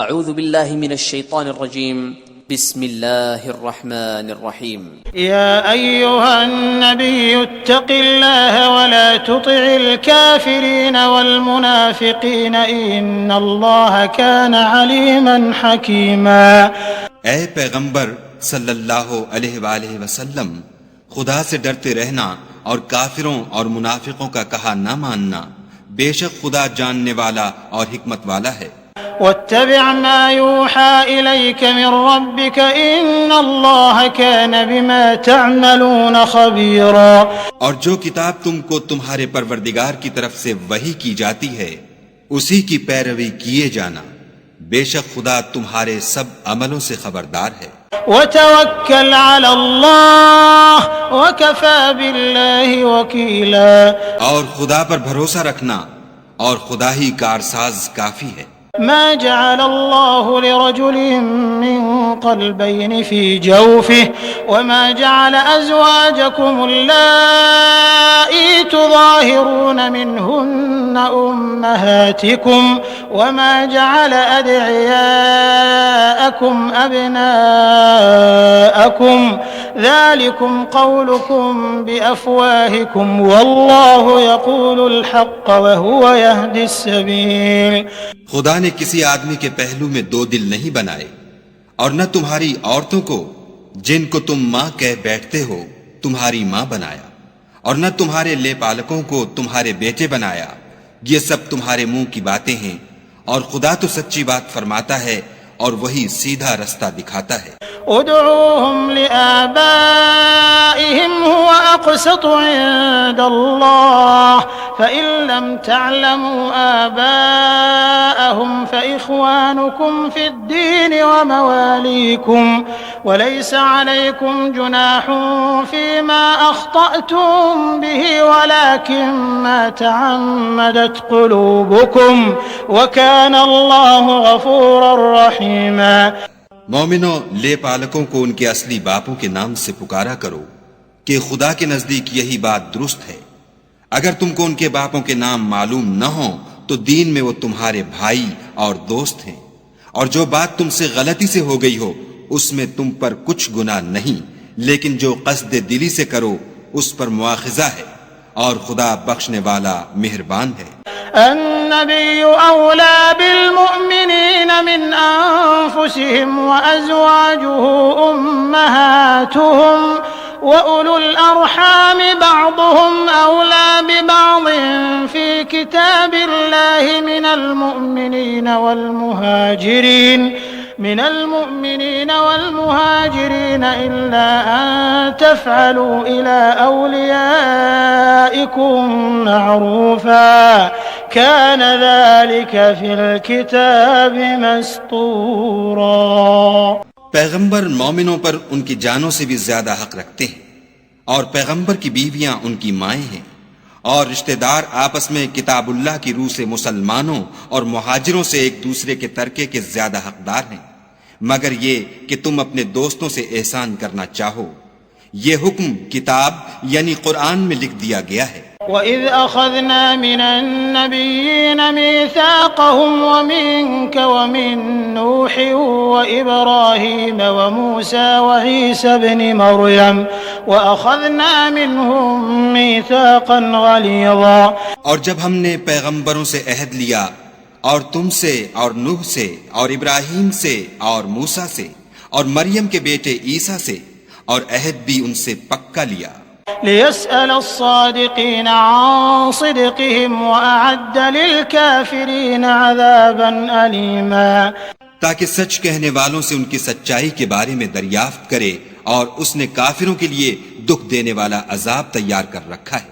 اعوذ باللہ من الشیطان الرجیم بسم اللہ الرحمن الرحیم يا أيها النبي اتق الله ولا تطع الكافرين والمنافقين إن الله كان عليما حكيما. اے پیغمبر صلی اللہ علیہ وآلہ وسلم، خدا سے ڈرتے رہنا اور کافروں اور منافقوں کا کہا نہ ماننا، بے شک خدا جاننے والا اور حکمت والا ہے. واتبع ما يوحى إليك من ربك إن الله كان بما تعملون خبيرا. اور جو کتاب تم کو تمہارے پروردگار کی طرف سے وحی کی جاتی ہے اسی کی پیروی کیے جانا، بے شک خدا تمہارے سب عملوں سے خبردار ہے. وتوكل على الله وكفى بالله وكيلا. اور خدا پر بھروسہ رکھنا اور خدا ہی کارساز کافی ہے. ما جعل الله لرجل من قلبين في جوفه وما جعل أزواجكم اللائي تظاهرون منهن أمهاتكم وما جعل أدعياءكم أبناءكم ذلكم قولكم بأفواهكم والله يقول الحق وهو يهدي السبيل. خدا نے کسی آدمی کے پہلو میں دو دل نہیں بنائے، اور نہ تمہاری عورتوں کو جن کو تم ماں کہہ بیٹھتے ہو تمہاری ماں بنایا، اور نہ تمہارے لے پالکوں کو تمہارے بیٹے بنایا. یہ سب تمہارے منہ کی باتیں ہیں، اور خدا تو سچی بات فرماتا ہے اور وہی سیدھا رستہ دکھاتا ہے. ادعوهم لآبائهم هو أقسط عند الله فإن لم تعلموا آباءهم فإخوانكم في الدين ومواليكم وليس عليكم جناح فيما أخطأتم به ولكن ما تعمدت قلوبكم وكان الله غفورا رحيما. مومنوں، لے پالکوں کو ان کے اصلی باپوں کے نام سے پکارا کرو کہ خدا کے نزدیک یہی بات درست ہے. اگر تم کو ان کے باپوں کے نام معلوم نہ ہوں تو دین میں وہ تمہارے بھائی اور دوست ہیں، اور جو بات تم سے غلطی سے ہو گئی ہو اس میں تم پر کچھ گناہ نہیں، لیکن جو قصد دلی سے کرو اس پر مواخذہ ہے، اور خدا بخشنے والا مہربان ہے. النبي أولى بالمؤمنين من أنفسهم وأزواجه أمهاتهم وأولو الأرحام بعضهم أولى ببعض في كتاب الله من المؤمنين والمهاجرين إلا أن تفعلوا إلى أوليائكم معروفا كان ذلك في الكتاب مسطورا. پیغمبر مومنوں پر ان کی جانوں سے بھی زیادہ حق رکھتے ہیں، اور پیغمبر کی بیویاں ان کی مائیں ہیں، اور رشتہ دار آپس میں کتاب اللہ کی روح سے مسلمانوں اور مہاجروں سے ایک دوسرے کے ترکے کے زیادہ حقدار ہیں، مگر یہ کہ تم اپنے دوستوں سے احسان کرنا چاہو. یہ حکم کتاب یعنی قرآن میں لکھ دیا گیا ہے. وَإِذْ أَخَذْنَا مِنَ النَّبِيِّينَ مِيثَاقَهُمْ وَمِنكَ وَمِن نُوحٍ وَإِبْرَاهِيمَ وَمُوسَى وَعِيسَى ابْنِ مَرْيَمَ وَأَخَذْنَا مِنْهُم مِيثَاقًا غَلِيظًا. اور جب ہم نے پیغمبروں سے عہد لیا، اور تم سے اور نوح سے اور ابراہیم سے اور موسیٰ سے اور مریم کے بیٹے عیسیٰ سے، اور عہد بھی ان سے پکا لیا. ليسأل الصادقين عن صدقهم وأعد للكافرين عذابا أليما. تاکہ سچ کہنے والوں سے ان کی سچائی کے بارے میں دریافت کرے، اور اس نے کافروں کے لیے دکھ دینے والا عذاب تیار کر رکھا ہے.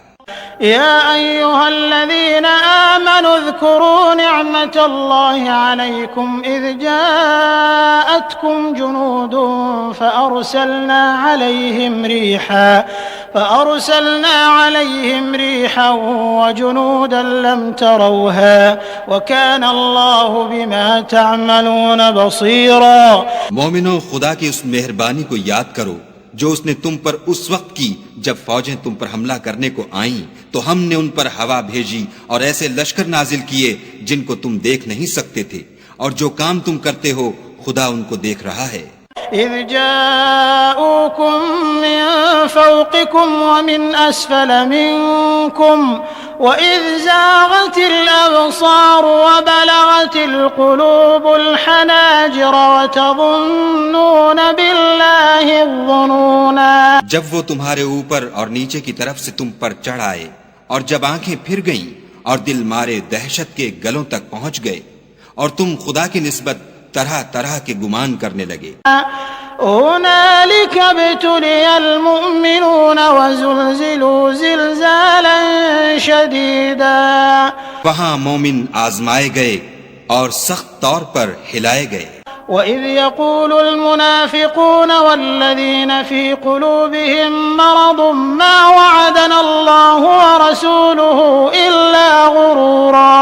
يا أيها الذين آمنوا اذكروا نعمة الله عليكم إذ جاءتكم جنود فأرسلنا عليهم ريحا وجنودا لم تروها وكان الله بما تعملون بصيرا. مومنوں، خدا کی اس مہربانی کو یاد کرو جو اس نے تم پر اس وقت کی جب فوجیں تم پر حملہ کرنے کو آئیں تو ہم نے ان پر ہوا بھیجی اور ایسے لشکر نازل کیے جن کو تم دیکھ نہیں سکتے تھے، اور جو کام تم کرتے ہو خدا ان کو دیکھ رہا ہے۔ إذ جاءوكم من فوقكم ومن أسفل منكم وإذ زاغت الأبصار وبلغت القلوب الحناجر وتظنون بالله الظنونا۔ جب وہ تمہارے اوپر اور نیچے کی طرف سے تم پر چڑھ آئے اور جب آنکھیں پھر گئیں اور دل مارے دہشت کے گلوں تک پہنچ گئے اور تم خدا کی نسبت طرح طرح کے گمان کرنے لگے۔ هنالك ابتلي المؤمنون وزلزلوا زلزالا شديدا۔ وہاں مومن آزمائے گئے اور سخت طور پر ہلائے گئے۔ وَإِذْ يَقُولُ الْمُنَافِقُونَ وَالَّذِينَ فِي قُلُوبِهِم مَّرَضٌ مَّا وَعَدَنَا اللَّهُ وَرَسُولُهُ إِلَّا غُرُورًا۔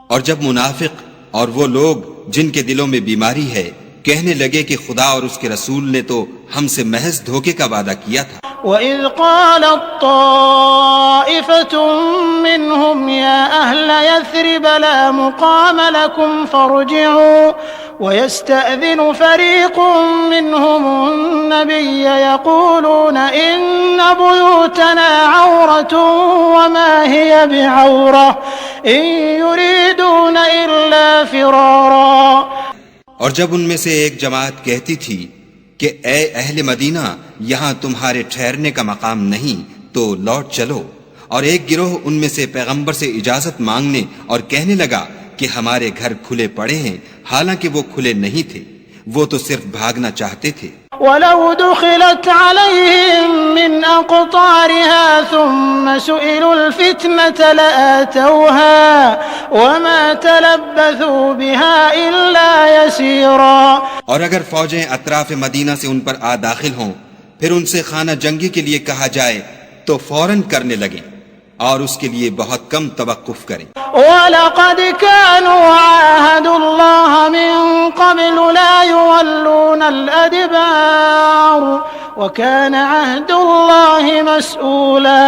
اور جب منافق اور وہ لوگ جن کے دلوں میں بیماری ہے کہنے لگے کہ خدا اور اس کے رسول نے تو ہم سے محض دھوکے کا وعدہ کیا تھا۔ وَإِذْ قَالَتْ طَائِفَةٌ مِّنْهُمْ يَا أَهْلَ يَثْرِبَ لَا مُقَامَ لَكُمْ فَارْجِعُوا وَيَسْتَأْذِنُ فَرِيقٌ مِّنْهُمُ النَّبِيَّ يَقُولُونَ إِنَّ بُيُوتَنَا عَوْرَةٌ وَمَا هِيَ بِعَوْرَةٍ إِن يُرِيدُونَ إِلَّا فِرَارًا۔ اور جب ان میں سے ایک جماعت کہتی تھی کہ اے اہل مدینہ یہاں تمہارے ٹھہرنے کا مقام نہیں تو لوٹ چلو، اور ایک گروہ ان میں سے پیغمبر سے اجازت مانگنے اور کہنے لگا کہ ہمارے گھر کھلے پڑے ہیں، حالانکہ وہ کھلے نہیں تھے، وہ تو صرف بھاگنا چاہتے تھے۔ وَلَوْ دُخِلَتْ عَلَيْهِم مِّنْ أَقْطَارِهَا ثُمَّ سُئِلُوا الْفِتْنَةَ لَآتَوْهَا وَمَا تَلَبَّثُوا بِهَا إِلَّا يَسِيرًا۔ اور اگر فوجیں اطراف مدینہ سے ان پر آ داخل ہوں پھر ان سے خانہ جنگی کے لیے کہا جائے تو فوراً کرنے لگیں اور اس کے لیے بہت کم توقف کریں۔ وَلَقَدْ كَانُوا عَاهَدُوا اللَّهَ مِن قَبْلُ لَا يُوَلُّونَ الْأَدْبَارَ وَكَانَ عَهْدُ اللَّهِ مَسْئُولًا۔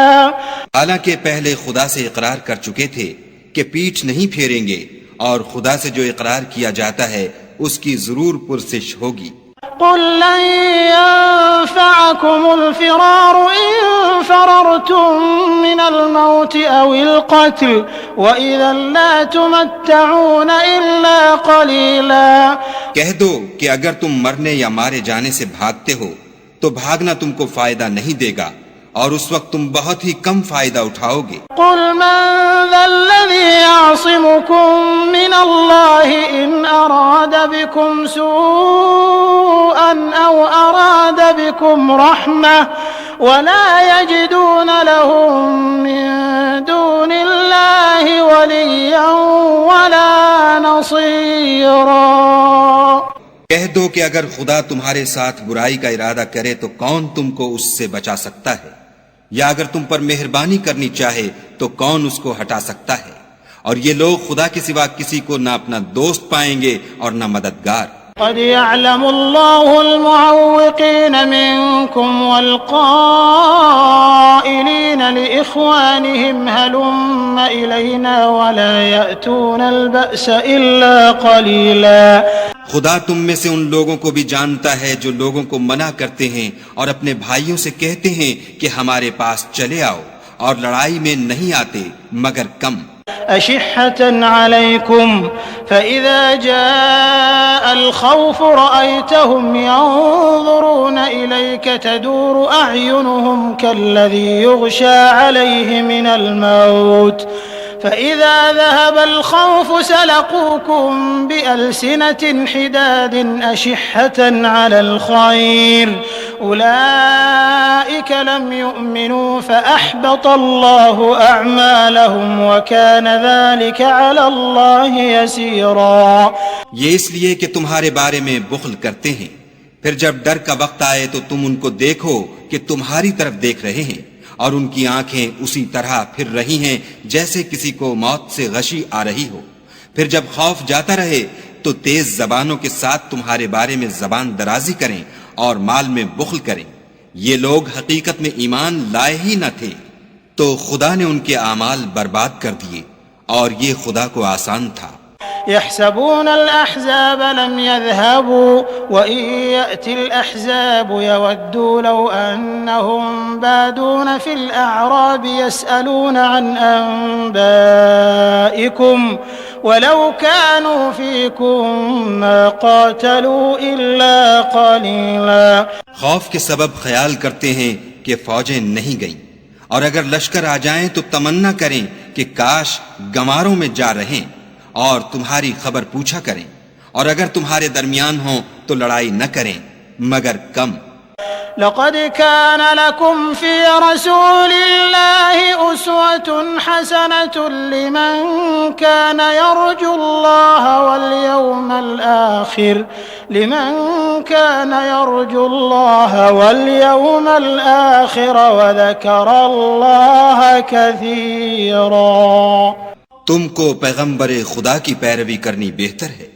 حالانکہ پہلے خدا سے اقرار کر چکے تھے کہ پیٹھ نہیں پھیریں گے، اور خدا سے جو اقرار کیا جاتا ہے اس کی ضرور پرسش ہوگی۔ قُل لَّن يَنفَعَكُمُ الْفِرَارُ إِن فَرَرْتُم مِّنَ الْمَوْتِ أَوِ الْقَتْلِ وَإِذًا لَّا تُمَتَّعُونَ إِلَّا قَلِيلًا۔ کہہ دو کہ اگر تم مرنے یا مارے جانے سے بھاگتے ہو تو بھاگنا تم کو فائدہ نہیں دے گا، اور اس وقت تم بہت ہی کم فائدہ اٹھاؤ گے۔ قُلْ مَن ذَا الَّذِي يَعْصِمُكُم مِّنَ اللَّهِ إِنْ أَرَادَ بِكُمْ سُوءًا أَوْ أَرَادَ بِكُمْ رَحْمَةً وَلَا يَجِدُونَ لَهُم مِّن دُونِ اللَّهِ وَلِيًّا وَلَا نَصِيرًا۔ کہہ دو کہ اگر خدا تمہارے ساتھ برائی کا ارادہ کرے تو کون تم کو اس سے بچا سکتا ہے، یا اگر تم پر مہربانی کرنی چاہے تو کون اس کو ہٹا سکتا ہے؟ اور یہ لوگ خدا کے سوا کسی کو نہ اپنا دوست پائیں گے اور نہ مددگار۔ قد يعلم الله المعوقين منكم والقائلين لإخوانهم هلم إلينا ولا يأتون البأس إلا قليلا۔ خدا تم میں سے ان لوگوں کو بھی جانتا ہے جو لوگوں کو منع کرتے ہیں اور اپنے بھائیوں سے کہتے ہیں کہ ہمارے پاس چلے آؤ، اور لڑائی میں نہیں آتے مگر کم۔ أشحة عليكم فإذا جاء الخوف رأيتهم ينظرون إليك تدور أعينهم كالذي يغشى عليه من الموت فإذا ذهب الخوف سلقوكم بألسنة حداد أشحة على الخير أولئك لم يؤمنوا فأحبط الله أعمالهم وكان ذلك على الله يسيرا۔ یہ اس لیے کہ تمہارے بارے میں بخل کرتے ہیں، پھر جب ڈر کا وقت آئے تو تم ان کو دیکھو کہ تمہاری طرف دیکھ رہے ہیں، اور ان کی آنکھیں اسی طرح پھر رہی ہیں جیسے کسی کو موت سے غشی آ رہی ہو۔ پھر جب خوف جاتا رہے تو تیز زبانوں کے ساتھ تمہارے بارے میں زبان درازی کریں اور مال میں بخل کریں۔ یہ لوگ حقیقت میں ایمان لائے ہی نہ تھے، تو خدا نے ان کے اعمال برباد کر دیے، اور یہ خدا کو آسان تھا۔ يحسبون الأحزاب لم يذهبوا وإن يأتي الأحزاب يودوا لو أنهم بادون في الأعراب يسألون عن أنبائكم ولو كانوا فيكم ما قاتلوا إلا قليلا. خوف کے سبب خیال کرتے ہیں کہ فوجیں نہیں گئیں، اور اگر لشکر آ جائیں تو تمنا کریں کہ کاش گماروں میں جا رہیں اور تمہاری خبر پوچھا کریں، اور اگر تمہارے درمیان ہوں تو لڑائی نہ کریں مگر کم. لقد كان لكم في رسول الله أسوة حسنة لمن كان يرجو الله واليوم الآخر وذكر الله كثيرا. تم کو پیغمبر خدا کی پیروی کرنی بہتر ہے،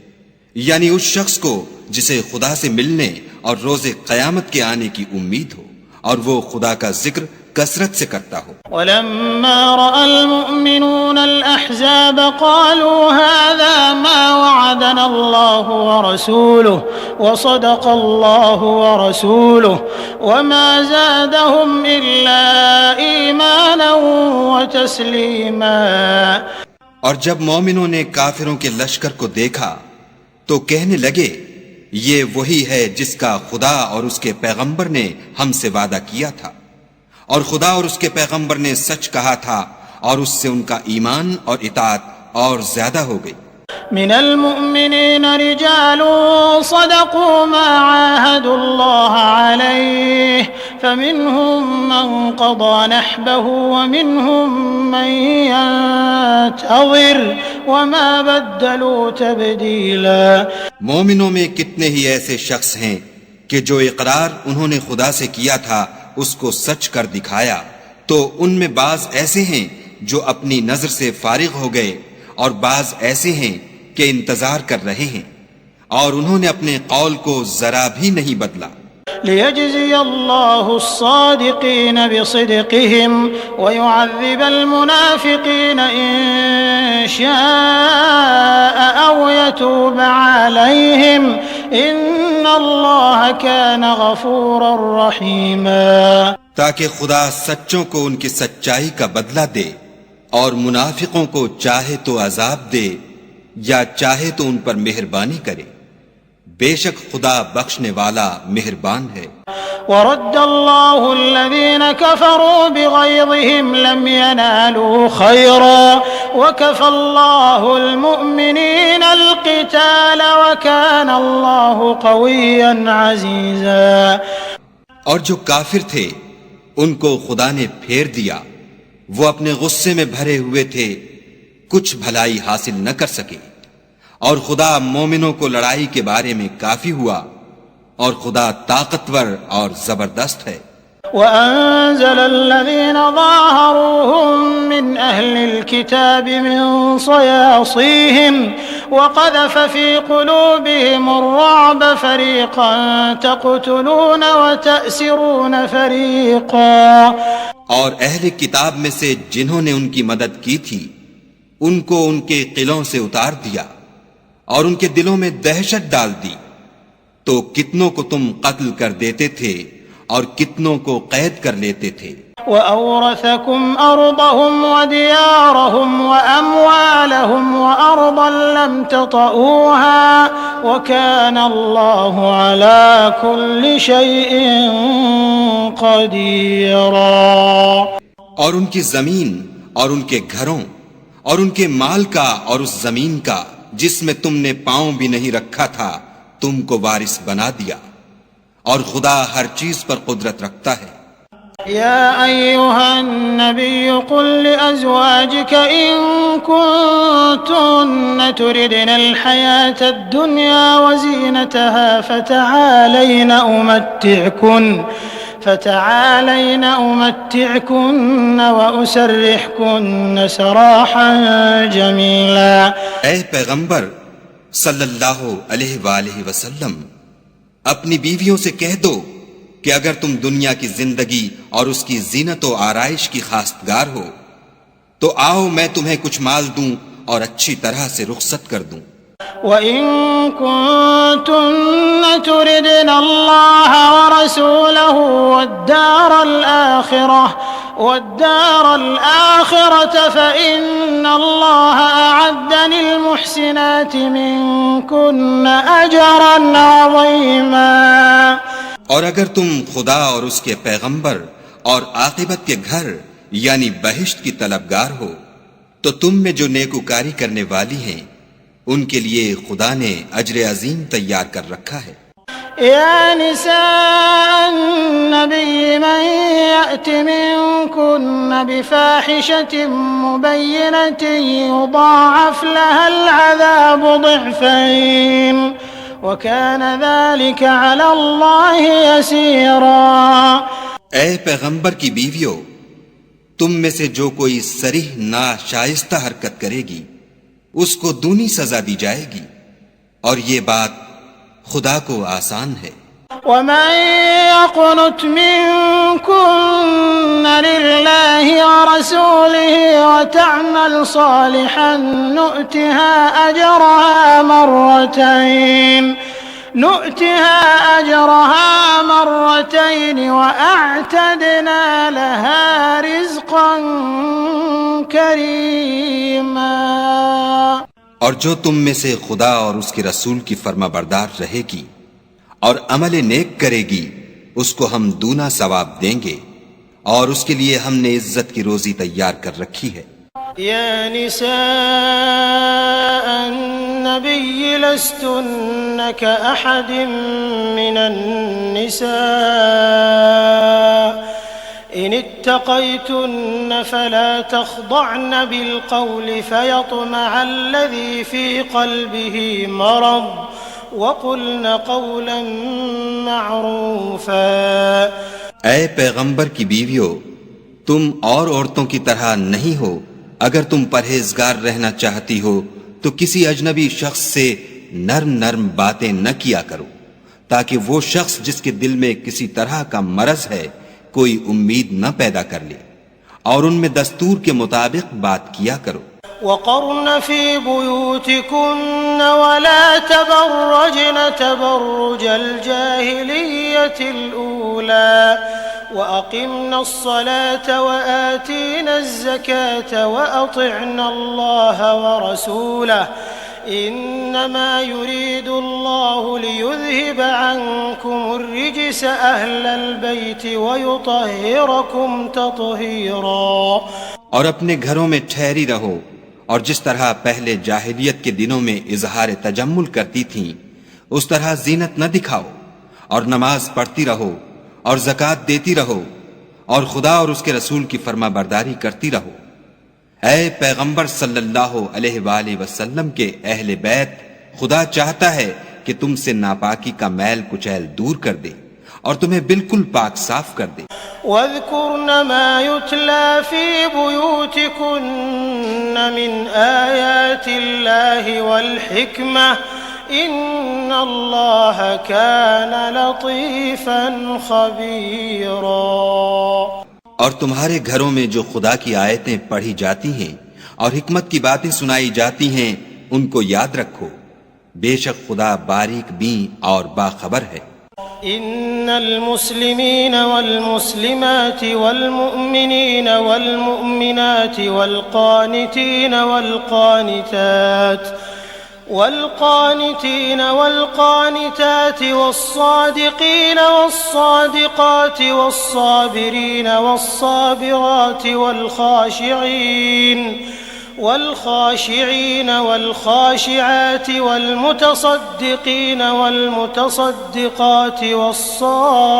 یعنی اس شخص کو جسے خدا سے ملنے اور روز قیامت کے آنے کی امید ہو اور وہ خدا کا ذکر کثرت سے کرتا ہو. ولما رأى المؤمنون الأحزاب قالوا هذا ما وعدنا الله ورسوله وصدق الله ورسوله وما زادهم إلا إيمانا وتسليما. اور جب مومنوں نے کافروں کے لشکر کو دیکھا تو کہنے لگے یہ وہی ہے جس کا خدا اور اس کے پیغمبر نے ہم سے وعدہ کیا تھا، اور خدا اور اس کے پیغمبر نے سچ کہا تھا، اور اس سے ان کا ایمان اور اطاعت اور زیادہ ہو گئی. من المؤمنين رجال صدقوا ما عاهدوا الله عليه فمنهم من قضى نحبه ومنهم من ينتظر وما بدلوا تبديلا. مومنوں میں کتنے ہی ایسے شخص ہیں کہ جو اقرار انہوں نے خدا سے کیا تھا اس کو سچ کر دکھایا، تو ان میں بعض ایسے ہیں جو اپنی نظر سے فارغ ہو گئے اور بعض ایسے ہیں کہ انتظار کر رہے ہیں، اور انہوں نے اپنے قول کو ذرا بھی نہیں بدلا. ليجزي الله الصادقين بصدقهم ويعذب المنافقين إن شاء أو يتوب عليهم إن الله كان غفورا رحيما. تاکہ خدا سچوں کو ان کی سچائی کا بدلہ دے اور منافقوں کو چاہے تو عذاب دے یا چاہے تو ان پر مہربانی کرے، بے شک خدا بخشنے والا مہربان ہے. ورد الله الذين كفروا بغيظهم لم ينالوا خيرا وكفى الله المؤمنين القتال وكان الله قويا عزيزا. اور جو کافر تھے ان کو خدا نے پھیر دیا، وہ اپنے غصے میں بھرے ہوئے تھے، کچھ بھلائی حاصل نہ کر سکے، اور خدا مومنوں کو لڑائی کے بارے میں کافی ہوا، اور خدا طاقتور اور زبردست ہے. وأنزل الذين ظاهروهم من أهل الكتاب من صياصيهم وقذف في قلوبهم الرعب فريقا تقتلون وتأسرون فريقا. اور اہل کتاب میں سے جنہوں نے ان کی مدد کی تھی ان کو ان کے قلعوں سے اتار دیا اور ان کے دلوں میں دہشت ڈال دی، تو کتنوں کو تم قتل کر دیتے تھے اور کتنوں کو قید کر لیتے تھے. وَأَوْرَثَكُمْ أَرْضَهُمْ وَدِيَارَهُمْ وَأَمْوَالَهُمْ وَأَرْضًا لَمْ تَطَئُوهَا وَكَانَ اللَّهُ عَلَى كُلِّ شَيْءٍ قَدِيرًا. اور ان کی زمین اور ان کے گھروں اور ان کے مال کا اور اس زمین کا جس میں تم نے پاؤں بھی نہیں رکھا تھا تم کو وارث بنا دیا، اور خدا ہر چیز پر قدرت رکھتا ہے. يا أيها النبي قل لأزواجك إن كنتن تردن الحياة الدنيا وزينتها فتعالين أمتعكن وأسرحكن سراحا جميلا. اے پیغمبر صلی اللہ علیہ وآلہ وسلم، اپنی بیویوں سے کہہ دو کہ اگر تم دنیا کی زندگی اور اس کی زینت و آرائش کی خواستگار ہو تو آؤ میں تمہیں کچھ مال دوں اور اچھی طرح سے رخصت کر دوں. وَإِن كُنتُنَّ تُرِدْنَ اللَّهَ وَرَسُولَهُ وَالدَّارَ الْآخِرَةَ فَإِنَّ اللَّهَ أَعَدَّ لِلْمُحْسِنَاتِ مِنكُنَّ أَجْرًا عَظِيمًا۔ اور اگر تم خدا اور اس کے پیغمبر اور عاقبت کے گھر یعنی بہشت کی طلبگار ہو تو تم میں جو نیکوکاری کرنے والی ہیں ان کے لیے خدا نے اجر عظیم تیار کر رکھا ہے۔ يا نساء النبي من يأت منكن بفاحشة مبينة يضاعف لها العذاب ضعفين وكان ذلك على الله يسيرا۔ اے پیغمبر کی بیویوں، تم میں سے جو کوئی صریح ناشائستہ حرکت کرے گی اس کو دونی سزا دی جائے گی، اور یہ بات خدا کو آسان ہے۔ وَمَن يَقْنُتْ مِنكُنَّ لِلَّهِ وَرَسُولِهِ وَتَعْمَلْ صَالِحًا نُؤْتِهَا أَجْرَهَا مرتين وأعتدنا لها رزقا كريما۔ اور جو تم میں سے خدا اور اس کے رسول کی فرما بردار رہے گی اور عمل نیک کرے گی اس کو ہم دونا ثواب دیں گے، اور اس کے لیے ہم نے عزت کی روزی تیار کر رکھی ہے۔ يا نساء النبي لستن كأحد من النساء إن اتقيتن فلا تخضعن بالقول فيطمع الذي في قلبه مرض وقلن قولا معروفا۔ اے پیغمبر کی بیویوں، تم اور عورتوں کی طرح نہیں ہو۔ اگر تم پرہیزگار رہنا چاہتی ہو تو کسی اجنبی شخص سے نرم نرم باتیں نہ کیا کرو، تاکہ وہ شخص جس کے دل میں کسی طرح کا مرض ہے کوئی امید نہ پیدا کر لے، اور ان میں دستور کے مطابق بات کیا کرو۔ وقرن في بيوتكن ولا تبرجن تبرج الجاهلية الأولى وأقمنا الصلاة وآتينا الزكاة وأطعنا الله ورسوله إنما يريد الله ليذهب عنكم الرجس أهل البيت ويطهركم تطهيرا۔ اور اپنے گھروں میں ٹھہری رہو، اور جس طرح پہلے جاہلیت کے دنوں میں اظہار تجمل کرتی تھیں اس طرح زینت نہ دکھاؤ، اور نماز پڑھتی رہو اور زکوٰۃ دیتی رہو، اور خدا اور اس کے رسول کی فرما برداری کرتی رہو۔ اے پیغمبر صلی اللہ علیہ وآلہ وسلم کے اہل بیت، خدا چاہتا ہے کہ تم سے ناپاکی کا میل کچیل دور کر دے اور تمہیں بالکل پاک صاف کر دے۔ وَاذْكُرْنَ مَا يُتْلَى فِي بُيُوتِكُنَّ مِنْ آيَاتِ اللَّهِ وَالْحِكْمَةِ إِنَّ اللَّهَ كَانَ لَطِيفًا خَبِيرًا۔ اور تمہارے گھروں میں جو خدا کی آیتیں پڑھی جاتی ہیں اور حکمت کی باتیں سنائی جاتی ہیں ان کو یاد رکھو، بے شک خدا باریک بین اور باخبر ہے۔ إن المسلمين والمسلمات والمؤمنين والمؤمنات والقانتين والقانتات والصادقين والصادقات والصابرين والصابرات والخاشعين والخاشعات والمتصدقين والمتصدقات والصائمين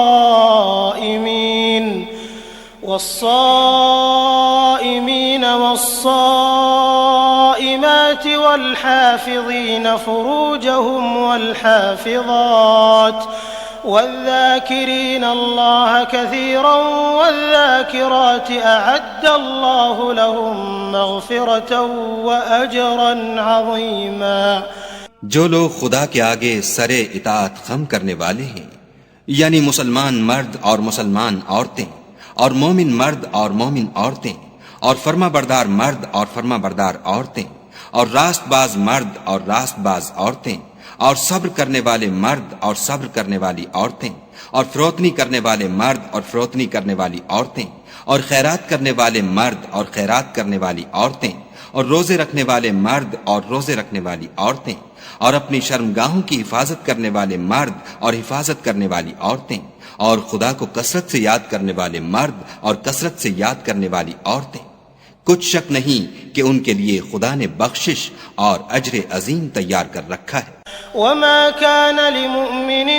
والصائمات والحافظين فروجهم والحافظات والذاكرين الله كثيرا والذاكرات أعد الله لهم مغفرة وأجرا عظيما۔ جو لوگ خدا کے آگے سر اطاعت خم کرنے والے ہیں، یعنی مسلمان مرد اور مسلمان عورتیں، اور مومن مرد اور مومن عورتیں، اور فرما بردار مرد اور فرما بردار عورتیں، اور راست باز مرد اور راست باز عورتیں، اور صبر کرنے والے مرد اور صبر کرنے والی عورتیں، اور فروتنی کرنے والے مرد اور فروتنی کرنے والی عورتیں، اور خیرات کرنے والے مرد اور خیرات کرنے والی عورتیں، اور روزے رکھنے والے مرد اور روزے رکھنے والی عورتیں، اور اپنی شرمگاہوں کی حفاظت کرنے والے مرد اور حفاظت کرنے والی عورتیں، اور خدا کو کثرت سے یاد کرنے والے مرد اور کثرت سے یاد کرنے والی عورتیں۔ کچھ شک نہیں کہ ان کے لیے خدا نے بخشش اور اجر عظیم تیار کر رکھا ہے۔ وما كان لمؤمن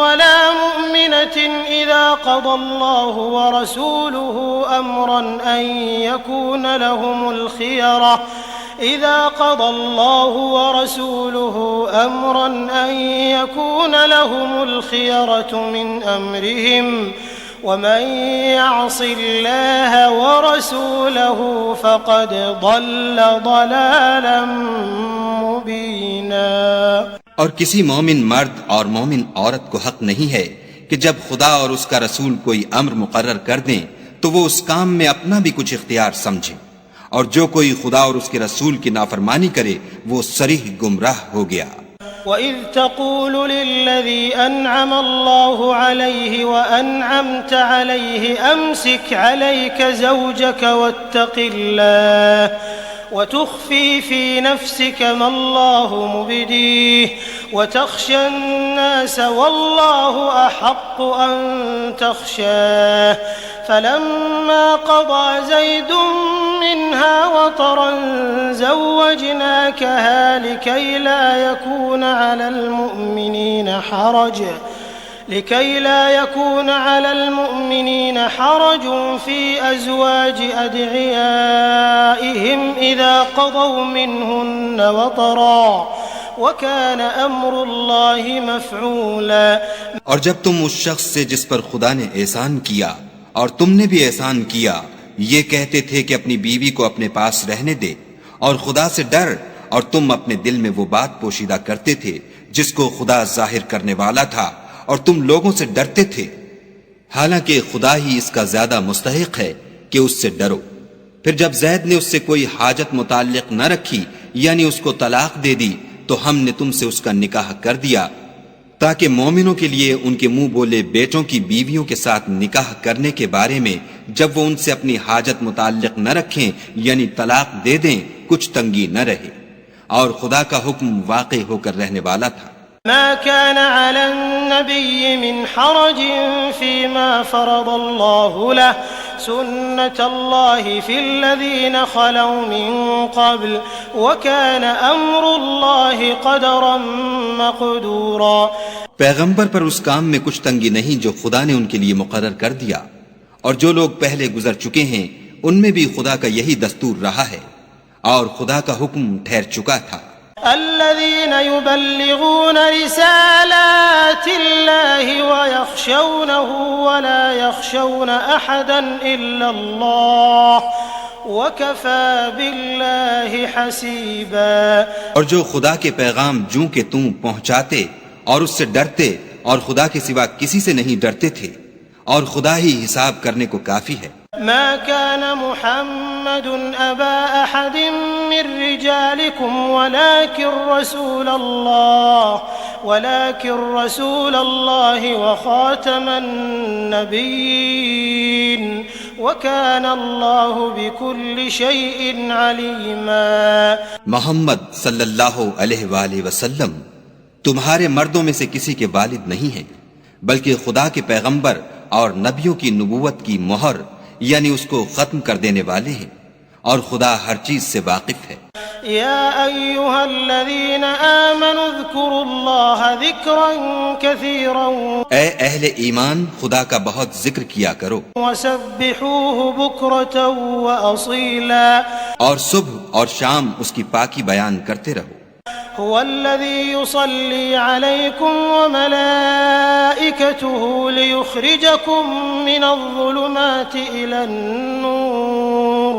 ولا مؤمنة إذا قضى الله ورسوله أمرا أن يكون لهم الخيرة إذا قضى الله ورسوله أمرا أن يكون لهم الخيرة من أمرهم ومن يعص الله ورسوله فقد ضل ضلالا مبينا۔ اور کسی مومن مرد اور مومن عورت کو حق نہیں ہے کہ جب خدا اور اس کا رسول کوئی امر مقرر کر دیں تو وہ اس کام میں اپنا بھی کچھ اختیار سمجھے، اور جو کوئی خدا اور اس کے رسول کی نافرمانی کرے وہ صریح گمراہ ہو گیا۔ وَإِذْ تَقُولُ لِلَّذِي أَنْعَمَ اللَّهُ عَلَيْهِ وَأَنْعَمْتَ عَلَيْهِ أَمْسِكْ عَلَيْكَ زَوْجَكَ وَاتَّقِ اللَّهَ وتخفي في نفسك ما الله مبديه وتخشى الناس والله أحق أن تخشاه فلما قضى زيد منها وطرا زوجناكها لكي لا يكون على المؤمنين حرج في أزواج أدعيائهم إذا قضوا منهن وطرا وكان أمر الله مفعولا۔ اور جب تم اس شخص سے جس پر خدا نے احسان کیا اور تم نے بھی احسان کیا یہ کہتے تھے کہ اپنی بیوی کو اپنے پاس رہنے دے اور خدا سے ڈر، اور تم اپنے دل میں وہ بات پوشیدہ کرتے تھے جس کو خدا ظاہر کرنے والا تھا اور تم لوگوں سے ڈرتے تھے، حالانکہ خدا ہی اس کا زیادہ مستحق ہے کہ اس سے ڈرو۔ پھر جب زید نے اس سے کوئی حاجت متعلق نہ رکھی یعنی اس کو طلاق دے دی تو ہم نے تم سے اس کا نکاح کر دیا تاکہ مومنوں کے لیے ان کے منہ بولے بیٹوں کی بیویوں کے ساتھ نکاح کرنے کے بارے میں جب وہ ان سے اپنی حاجت متعلق نہ رکھیں یعنی طلاق دے دیں کچھ تنگی نہ رہے، اور خدا کا حکم واقع ہو کر رہنے والا تھا۔ ما كان على النبي من حرج فيما فرض الله له سنة الله في الذين خلوا من قبل وكان أمر الله قدرا مقدورا۔ پیغمبر پر اس کام میں کچھ تنگی نہیں جو خدا نے ان کے لیے مقرر کر دیا، اور جو لوگ پہلے گزر چکے ہیں ان میں بھی خدا کا یہی دستور رہا ہے، اور خدا کا حکم ٹھہر چکا تھا۔ الذين يبلغون رسالات الله ويخشونه ولا يخشون أحدا إلا الله وكفى بالله حسيبا۔ اور جو خدا کے پیغام جوں کہ تم پہنچاتے اور اس سے ڈرتے اور خدا کے سوا کسی سے نہیں ڈرتے تھے، اور خدا ہی حساب کرنے کو کافی ہے۔ ما كان محمد أبا أحد من رجالكم ولكن رسول الله وخاتم النبيين وكان الله بكل شيء عليما۔ محمد صلی اللہ علیہ وآلہ وسلم تمہارے مردوں میں سے کسی کے والد نہیں ہیں بلکہ خدا کے پیغمبر اور نبیوں کی نبوت کی مہر یعنی اس کو ختم کر دینے والے ہیں، اور خدا ہر چیز سے واقف ہے۔ يا أيها الذين آمنوا اذكروا الله ذكرا كثيرا اے اہل ایمان خدا کا بہت ذکر کیا کرو، وسبحوه بكرة وأصيلا، اور صبح اور شام اس کی پاکی بیان کرتے رہو۔ هو الذي يصلي عليكم وملائكته ليخرجكم من الظلمات إلى النور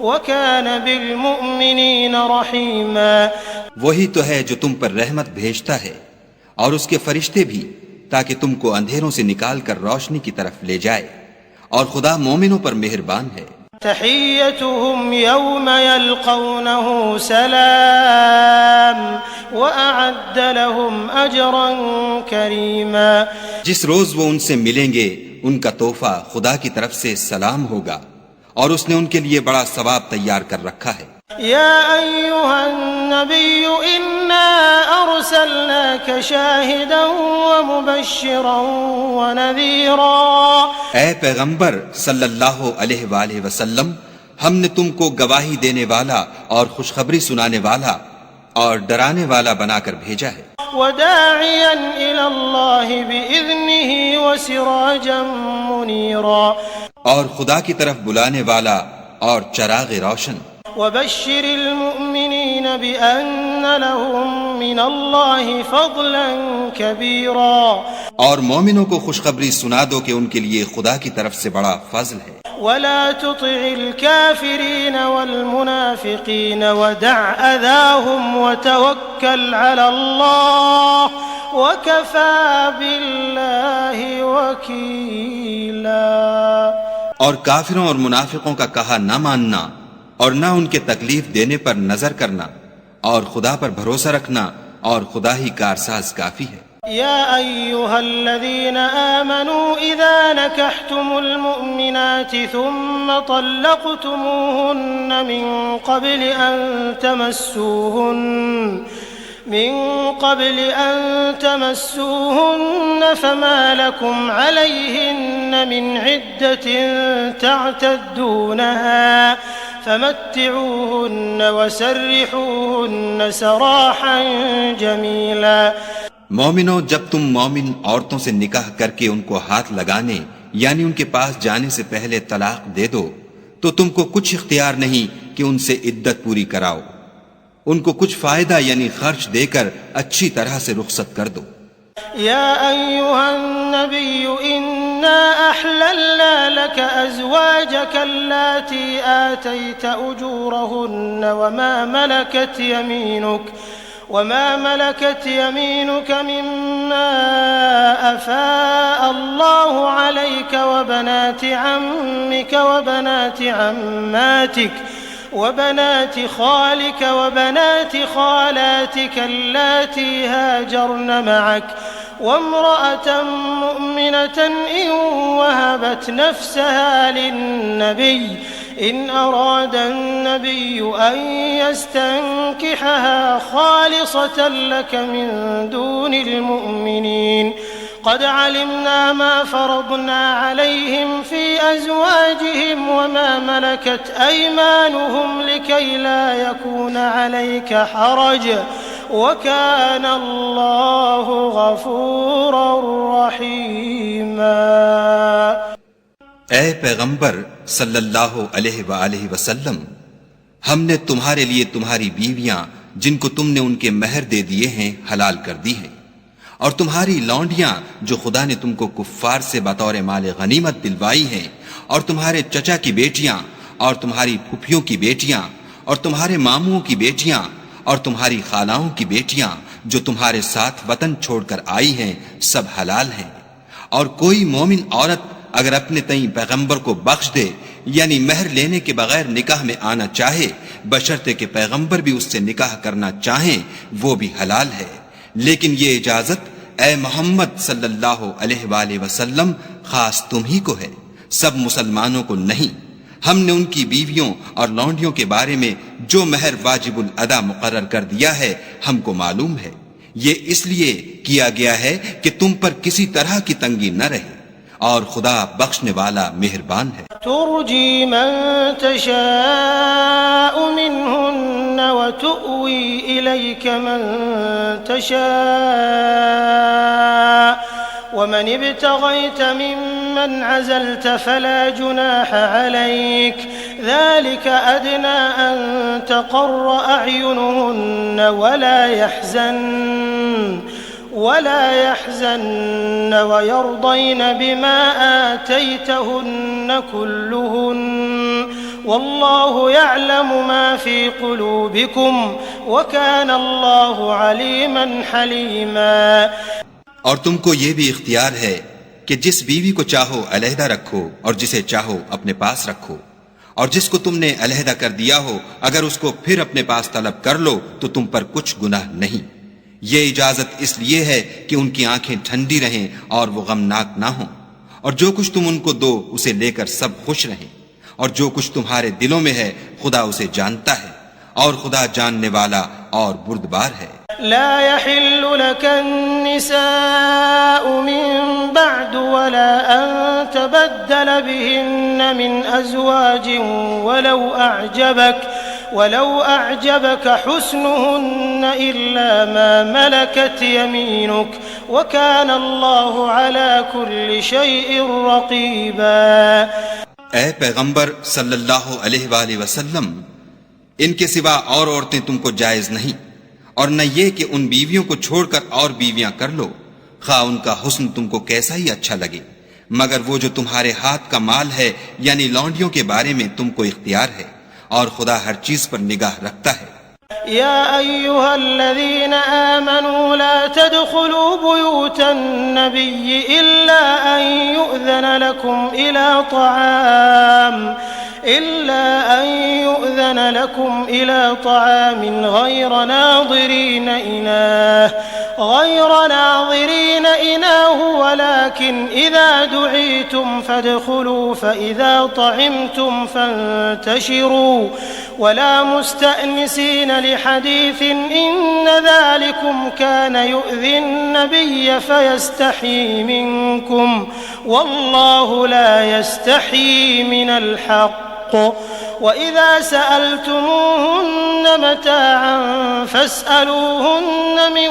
وكان بالمؤمنين رحيما۔ وہی تو ہے جو تم پر رحمت بھیجتا ہے اور اس کے فرشتے بھی، تاکہ تم کو اندھیروں سے نکال کر روشنی کی طرف لے جائے، اور خدا مومنوں پر مہربان ہے۔ تحيتهم يوم يلقونه سلام وأعد لهم أجرا كريما. جس روز وہ ان سے ملیں گے ان کا تحفہ خدا کی طرف سے سلام ہوگا اور اس نے ان کے لیے بڑا ثواب تیار کر رکھا ہے. يا أيها النبي إنا أرسلناك شاهدا ومبشرا ونذيرا. اے پیغمبر صلی اللہ علیہ وآلہ وسلم، ہم نے تم کو گواہی دینے والا اور خوشخبری سنانے والا اور ڈرانے والا بنا کر بھیجا ہے. وداعيا إلى الله بإذنه وسراجا منيرا. اور خدا کی طرف بلانے والا اور چراغ روشن. وبشر المؤمنين بأن لهم من الله فضلا كبيرا. اور مومنوں کو خوشخبری سنا دو کہ ان کے لیے خدا کی طرف سے بڑا فضل ہے. ولا تطع الكافرين والمنافقين ودع أذاهم وتوكل على الله وكفى بالله وكيلا. اور کافروں اور منافقوں کا کہا نہ ماننا اور نہ ان کے تکلیف دینے پر نظر کرنا اور خدا پر بھروسہ رکھنا اور خدا ہی کارساز کافی ہے. يا أيها الذين آمنوا إذا نكحتم المؤمنات ثم طلقتموهن من قبل أن تمسوهن فما لكم عليهن من عدة تعتدونها فمتعوهن وسرحوهن سراحا جميلا. مومنوں، جب تم مومن عورتوں سے نکاح کر کے ان کو ہاتھ لگانے یعنی ان کے پاس جانے سے پہلے طلاق دے دو تو تم کو کچھ اختیار نہیں کہ ان سے عدت پوری کراؤ. ان کو کچھ فائدہ یعنی خرچ دے کر اچھی طرح سے رخصت کر دو. يا أيها النبي إنا أحللنا لك أزواجك اللاتي آتيت أجورهن وما ملكت يمينك مما أفاء الله عليك وبنات عمك وبنات عماتك وبنات خالك وبنات خالاتك اللاتي هاجرن معك وامرأة مؤمنة إن وهبت نفسها للنبي إن أراد النبي أن يستنكحها خالصة لك من دون المؤمنين قد علمنا ما فرضنا عليهم في أزواجهم وما ملكت أيمانهم لكي لا يكون عليك حرج وكان الله غفورا رحيما. اے پیغمبر صلی اللہ علیہ وآلہ وسلم، ہم نے تمہارے لیے تمہاری بیویاں جن کو تم نے ان کے مہر دے دیے ہیں حلال کر دی ہیں، اور تمہاری لونڈیاں جو خدا نے تم کو کفار سے بطور مال غنیمت دلوائی ہیں، اور تمہارے چچا کی بیٹیاں اور تمہاری پھپھیوں کی بیٹیاں اور تمہارے ماموں کی بیٹیاں اور تمہاری خالاؤں کی بیٹیاں جو تمہارے ساتھ وطن چھوڑ کر آئی ہیں، سب حلال ہیں. اور کوئی مومن عورت اگر اپنے تئیں پیغمبر کو بخش دے یعنی مہر لینے کے بغیر نکاح میں آنا چاہے بشرطے کہ پیغمبر بھی اس سے نکاح کرنا چاہیں، وہ بھی حلال ہے. لیکن یہ اجازت اے محمد صلی اللہ علیہ وآلہ وسلم خاص تم ہی کو ہے، سب مسلمانوں کو نہیں. ہم نے ان کی بیویوں اور لونڈیوں کے بارے میں جو مہر واجب الادا مقرر کر دیا ہے ہم کو معلوم ہے. یہ اس لیے کیا گیا ہے کہ تم پر کسی طرح کی تنگی نہ رہے، اور خدا بخشنے والا مہربان ہے. ترجی من تشاء منهن وتؤوی الیک من تشاء ومن ابتغيت ممن عزلت فلا جناح عليك ذلك أدنى أن تقر أعينهن ولا يحزن ويرضين بما آتيتهن كلهن والله يعلم ما في قلوبكم وكان الله عليما حليما. اور تم کو یہ بھی اختیار ہے کہ جس بیوی کو چاہو علیحدہ رکھو اور جسے چاہو اپنے پاس رکھو، اور جس کو تم نے علیحدہ کر دیا ہو اگر اس کو پھر اپنے پاس طلب کر لو تو تم پر کچھ گناہ نہیں۔ یہ اجازت اس لیے ہے کہ ان کی آنکھیں ٹھنڈی رہیں اور وہ غمناک نہ ہوں، اور جو کچھ تم ان کو دو اسے لے کر سب خوش رہیں، اور جو کچھ تمہارے دلوں میں ہے خدا اسے جانتا ہے، اور خدا جاننے والا اور بردبار ہے۔ لا يحل لك النساء من بعد ولا أن تبدل بهن من أزواج ولو أعجبك حسنهن إلا ما ملكت يمينك وكان الله على كل شيء رقيبا۔ اے پیغمبر صلی اللہ علیہ وآلہ وسلم، ان کے سوا اور عورتیں تم کو جائز نہیں، اور نہ یہ کہ ان بیویوں کو چھوڑ کر اور بیویاں کر لو، خواہ ان کا حسن تم کو کیسا ہی اچھا لگے، مگر وہ جو تمہارے ہاتھ کا مال ہے یعنی لونڈیوں کے بارے میں تم کو اختیار ہے، اور خدا ہر چیز پر نگاہ رکھتا ہے۔ يا أيها الذين آمنوا لا تدخلوا بيوت النبي إلا أن يؤذن لكم إلى طعام غير ناظرين إناه ولكن إذا دعيتم فادخلوا فإذا طعمتم فانتشروا ولا مستأنسين لحديث إن ذلكم كان يؤذي النبي فيستحيي منكم والله لا يستحيي من الحق وإذا سألتموهن متاعا فاسألوهن من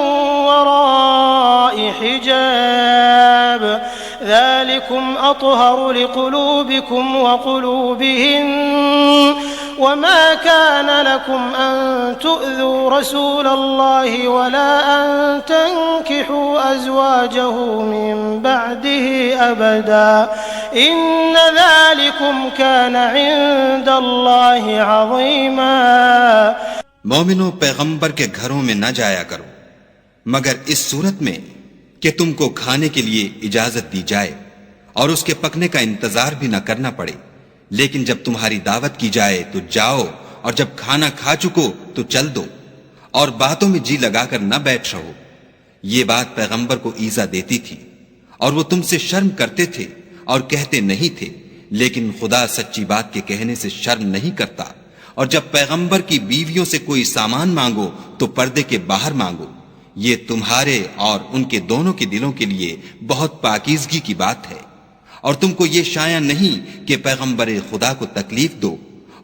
وراء حجاب ذلكم أطهر لقلوبكم وقلوبهن وما كان لكم أن تؤذوا رسول الله ولا أن تنكحوا أزواجه من بعده أبدا إن ذلكم كان عند الله عظيما۔ مومنو، پیغمبر کے گھروں میں نہ جایا کرو مگر اس صورت میں کہ تم کو کھانے کے لیے اجازت دی جائے اور اس کے پکنے کا انتظار بھی نہ کرنا پڑے، لیکن جب تمہاری دعوت کی جائے تو جاؤ، اور جب کھانا کھا چکو تو چل دو، اور باتوں میں جی لگا کر نہ بیٹھ رہو۔ یہ بات پیغمبر کو ایذا دیتی تھی، اور وہ تم سے شرم کرتے تھے اور کہتے نہیں تھے، لیکن خدا سچی بات کے کہنے سے شرم نہیں کرتا۔ اور جب پیغمبر کی بیویوں سے کوئی سامان مانگو تو پردے کے باہر مانگو، یہ تمہارے اور ان کے دونوں کے دلوں کے لیے بہت پاکیزگی کی بات ہے۔ اور تم کو یہ شایع نہیں کہ پیغمبر خدا کو تکلیف دو،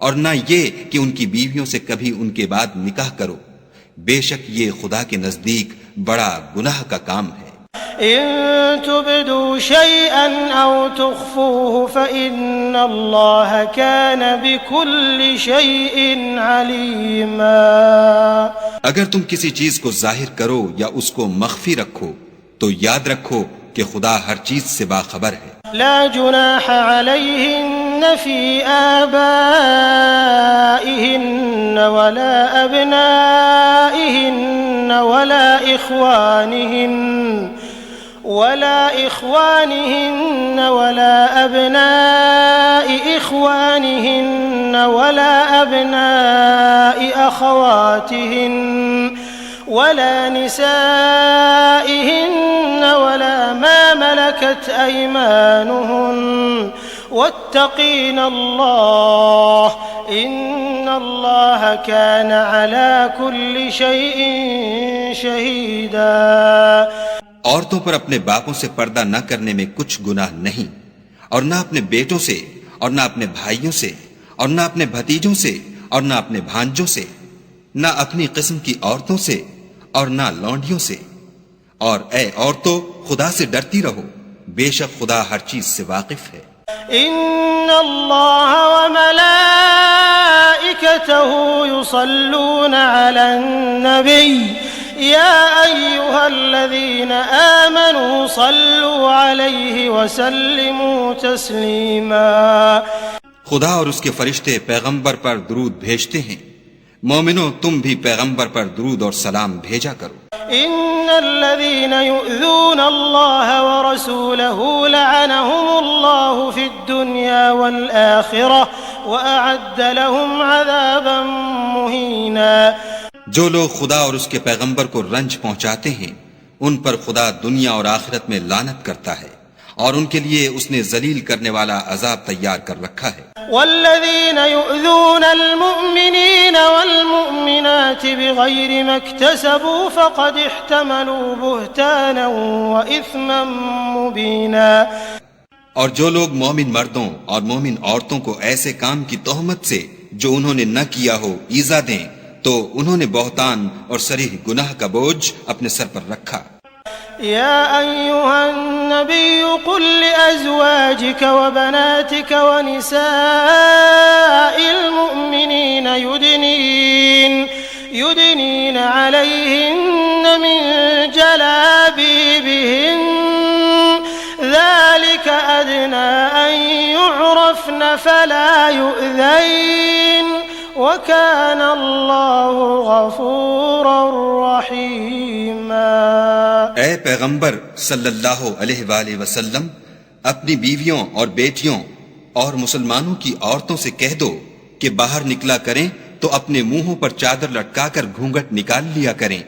اور نہ یہ کہ ان کی بیویوں سے کبھی ان کے بعد نکاح کرو، بے شک یہ خدا کے نزدیک بڑا گناہ کا کام ہے۔ إن تبدوا شيئا أو تخفوه فإن الله كان بكل شيء عليما۔ اگر تم کسی چیز کو ظاہر کرو یا اس کو مخفی رکھو تو یاد رکھو کہ خدا ہر چیز سے باخبر ہے۔ لا جناح عليهن في آبائهن ولا أبنائهن ولا إخوانهن ولا أبناء إخوانهن ولا أبناء أخواتهن ولا نسائهن ولا ما ملكت أيمانهن واتقين الله إن الله كان على كل شيء شهيدا۔ عورتوں پر اپنے باپوں سے پردہ نہ کرنے میں کچھ گناہ نہیں، اور نہ اپنے بیٹوں سے، اور نہ اپنے بھائیوں سے، اور نہ اپنے بھتیجوں سے، اور نہ اپنے بھانجوں سے، نہ اپنی قسم کی عورتوں سے، اور نہ لونڈیوں سے۔ اور اے عورتوں، خدا سے ڈرتی رہو، بے شک خدا ہر چیز سے واقف ہے۔ ان اللہ وملائکته يصلون علی النبی یا ایها الذین آمنوا صلوا علیہ وسلموا تسلیما۔ خدا اور اس کے فرشتے پیغمبر پر درود بھیجتے ہیں، مومنو تم بھی پیغمبر پر درود اور سلام بھیجا کرو۔ ان الذين يؤذون الله ورسوله لعنهم الله في الدنيا والآخرة وأعد لهم عذابا مهينا. جو لوگ خدا اور اس کے پیغمبر کو رنج پہنچاتے ہیں ان پر خدا دنیا اور آخرت میں لعنت کرتا ہے اور ان کے لیے اس نے ذلیل کرنے والا عذاب تیار کر رکھا ہے. والذين يؤذون المؤمنين والمؤمنات بغير ما اكتسبوا فقد احتملوا بهتانا وإثما مبينا. اور جو لوگ مومن مردوں اور مومن عورتوں کو ایسے کام کی تہمت سے جو انہوں نے نہ کیا ہو ایذا دیں تو انہوں نے بہتان اور صریح گناہ کا بوجھ اپنے سر پر رکھا. يا أيها النبي قل لأزواجك وبناتك ونساء المؤمنين يدنين عليهن من جلابيبهن ذلك أدنى أن يعرفن فلا يؤذين وكان الله غفورا رحيما. اے پیغمبر صلی اللہ علیہ وآلہ وسلم اپنی بیویوں اور بیٹیوں اور مسلمانوں کی عورتوں سے کہہ دو کہ باہر نکلا کریں تو اپنے منہوں پر چادر لٹکا کر گھونگھٹ نکال لیا کریں.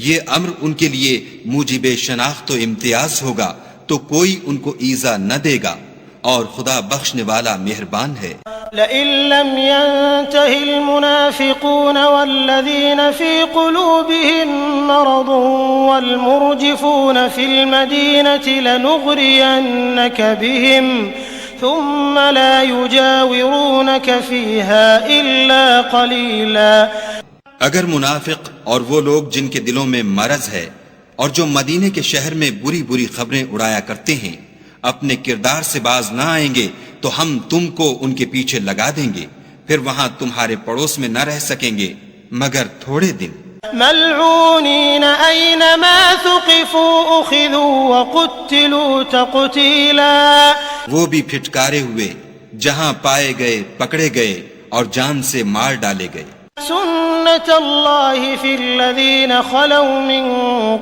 یہ امر ان کے لیے موجب شناخت و امتیاز ہوگا تو کوئی ان کو ایذا نہ دے گا اور خدا بخشنے والا مہربان ہے. لئن لم ينته المنافقون والذين في قلوبهم مرض والمرجفون في المدينة لنغرينك بهم ثم لا يجاورونك فيها إلا قليلا. اگر منافق اور وہ لوگ جن کے دلوں میں مرض ہے اور جو مدینے کے شہر میں بری بری خبریں اڑایا کرتے ہیں اپنے کردار سے باز نہ آئیں گے تو ہم تم کو ان کے پیچھے لگا دیں گے پھر وہاں تمہارے پڑوس میں نہ رہ سکیں گے مگر تھوڑے دن. ملعونین اینما ثقفوا اخذوا وقتلوا تقتیلا. وہ بھی پھٹکارے ہوئے جہاں پائے گئے پکڑے گئے اور جان سے مار ڈالے گئے. سنت اللہ فی الذین خلوا من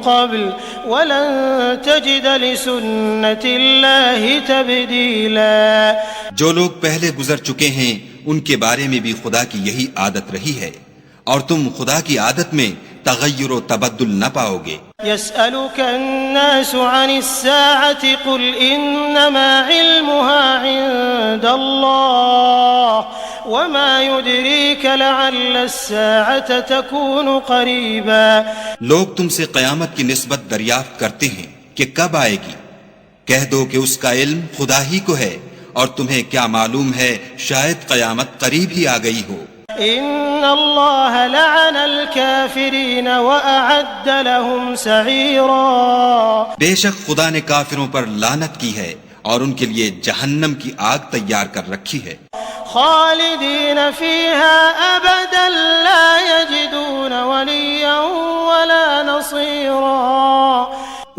قبل ولن تجد لسنت اللہ تبدیلا. جو لوگ پہلے گزر چکے ہیں ان کے بارے میں بھی خدا کی یہی عادت رہی ہے اور تم خدا کی عادت میں تغیر و تبدل نہ پاؤ گے. يسألك الناس عن الساعة قل إنما علمها عند الله وما يدريك لعل الساعة تكون قريبا. لوگ تم سے قیامت کی نسبت دریافت کرتے ہیں کہ کب آئے گی. کہہ دو کہ اس کا علم خدا ہی کو ہے اور تمہیں کیا معلوم ہے شاید قیامت قریب ہی آ گئی ہو. ان اللہ لعن الكافرین واعد لهم سعیرا. بے شک خدا نے کافروں پر لعنت کی ہے اور ان کے لیے جہنم کی آگ تیار کر رکھی ہے. خالدین فیہا ابدا لا یجدون ولیا ولا نصیرا.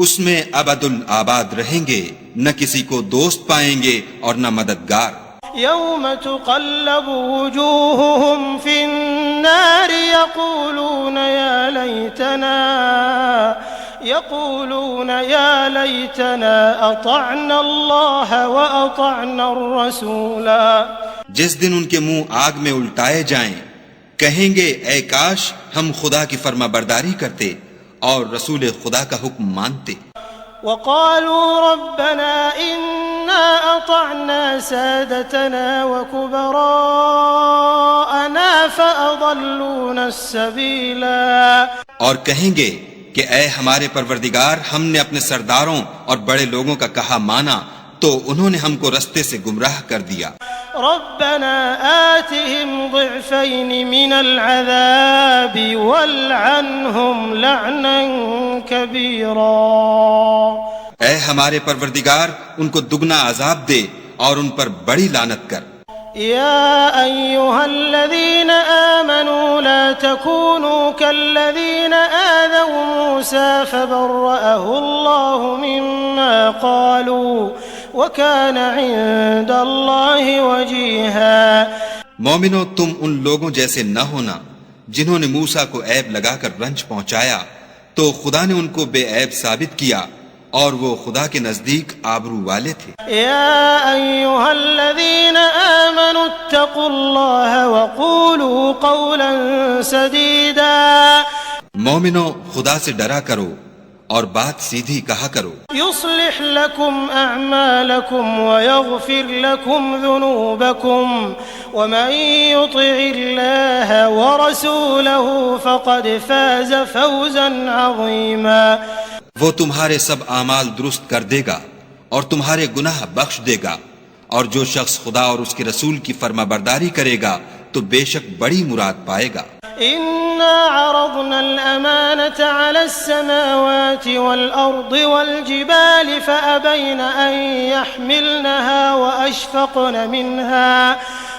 اس میں ابد الآباد رہیں گے نہ کسی کو دوست پائیں گے اور نہ مددگار. یوم تقلب وجوہہم فی النار یقولون یا لیتنا اطعنا اللہ واطعنا الرسولا. جس دن ان کے منہ آگ میں الٹائے جائیں کہیں گے اے کاش ہم خدا کی فرما برداری کرتے اور رسول خدا کا حکم مانتے. وقالوا ربنا إنا أطعنا سادتنا وكبراءنا فأضلونا السبيلا. اور کہیں گے کہ اے ہمارے پروردگار ہم نے اپنے سرداروں اور بڑے لوگوں کا کہا مانا تو انہوں نے ہم کو رستے سے گمراہ کر دیا. ربنا آتهم ضعفين من العذاب والعنهم لعنا كبيرا. اے ہمارے پروردگار ان کو دگنا عذاب دے اور ان پر بڑی لعنت کر. يا أيها الذين آمنوا لا تكونوا كالذين آذوا موسى فبرأه الله مما قالوا وكان عند الله وجيها. مومنو تم ان لوگوں جیسے نہ ہونا جنہوں نے موسیٰ کو عیب لگا کر رنج پہنچایا تو خدا نے ان کو بے عیب ثابت کیا اور وہ خدا کے نزدیک آبرو والے تھے۔ يا أيها الذين آمنوا اتقوا الله وقولوا قولا سديدا مومنو خدا سے ڈرا کرو اور بات سیدھی کہا کرو۔ يصلح لكم أعمالكم ويغفر لكم ذنوبكم ومن يطع الله ورسوله فقد فاز فوزا عظيما۔ وہ تمہارے سب اعمال درست کر دے گا اور تمہارے گناہ بخش دے گا، اور جو شخص خدا اور اس کے رسول کی فرما برداری کرے گا تو بے شک بڑی مراد پائے گا۔ إنا عرضنا الأمانة على السماوات والأرض والجبال فأبين أن يحملنها وأشفقن منها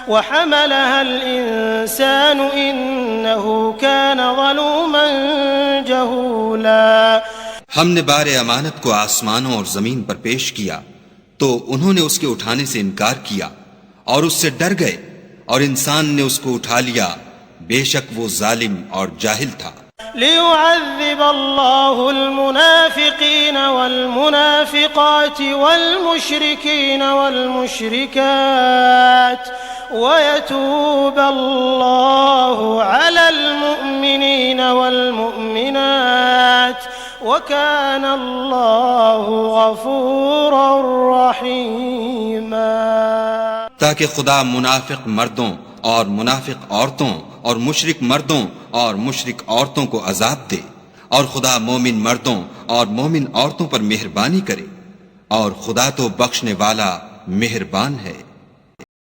وحملها الإنسان إنه كان ظلوما جهولا۔ ہم نے بار امانت کو آسمانوں اور زمین پر پیش کیا تو انہوں نے اس کے اٹھانے سے انکار کیا اور اس سے ڈر گئے، اور انسان نے اس کو اٹھا لیا، بے شک وہ ظالم اور جاہل تھا۔ ليعذب الله المنافقين والمنافقات والمشركين والمشركات ويتوب الله على المؤمنين والمؤمنات وكان الله غفورا رحيما۔ تاکہ خدا منافق مردوں اور منافق عورتوں اور مشرک مردوں اور مشرک عورتوں کو عذاب دے، اور خدا مومن مردوں اور مومن عورتوں پر مہربانی کرے، اور خدا تو بخشنے والا مہربان ہے۔